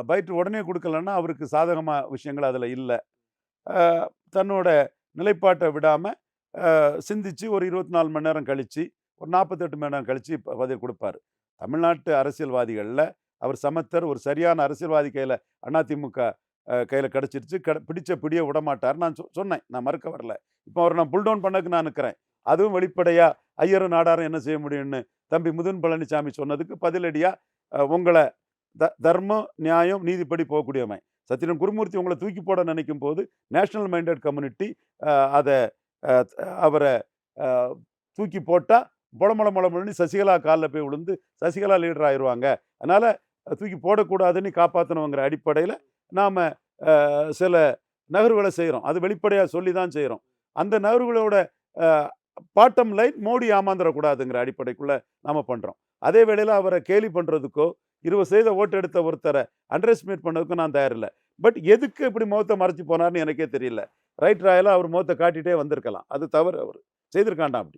Byte உடனே குடுக்கலன்னா, அவருக்கு சாதகமா விஷயங்கள் அதுல இல்ல. அ தன்னோட நிலைப்பாட்ட விடாம, சிந்திச்சு ஒரு 24 மணி நேரம் கழிச்சு, ஒரு 48 மணி நேரம் கழிச்சு பதில் குடுப்பாரு. தமிழ்நாட்டு அரசியல்வாதிகள்ல அவர் சமத்தர். ஒரு சரியான அரசியல்வாதி கையில அதிமுக கையில கிடைச்சிருச்சு. பிடிச்ச பிடிய விடமாட்டார். நான் சொன்னேன். நான் மறுக்க வரல. இப்போ அவர நான் புல் டவுன் பண்ணதுக்கு நான் நிக்கிறேன். அதுவும் வெளிப்படையா ஐயரும் நாடாரும் என்ன செய்ய முடியும்னு தம்பி முதன் பழனிசாமி சொன்னதுக்கு பதிலடியா, உங்கள தர்மம், நியாயம், நீதிப்படி போகக்கூடியவன். சத்தியன் குருமூர்த்தி உங்கள தூக்கி போட நினைக்கும்போது, நேஷனல் மைண்டட் கம்யூனிட்டி அத அ அவர அ தூக்கி போட்டா, பொளமுளன்னு சசிகலா கால்ல போய் விழுந்து, சசிகலா லீடர் ஆயிருவாங்க. அதனால தூக்கி போடக்கூடாதுன்னு காப்பாத்தணுங்கிற அடிப்படையில, நாம சில நகர்வுகள செய்றோம். அது வெளிப்படையா சொல்லி தான் செய்றோம். அந்த நகர்வுகளோட அ பாட்டம் லைன் மோடி ஏமாந்துறக்கூடாதுங்கிற அடிப்படைக்குள்ள நாம பண்றோம். அதே வேளையில அவர கேலி பண்றதுக்கோ, 20% ஓட்டு எடுத்த ஒருத்தர அண்டர் எஸ்டிமேட் பண்ணதுக்கும் நான் தயாரில்ல. பட் எதுக்கு இப்படி முகத்த மறைச்சு போனார்ன்னு எனக்கே தெரியல. ரைட் ராயலா அவர் முகத்த காட்டிட்டே வந்திருக்கலாம். அது தவறு அவரு. செய்திருக்க வேண்டாம் அப்படி.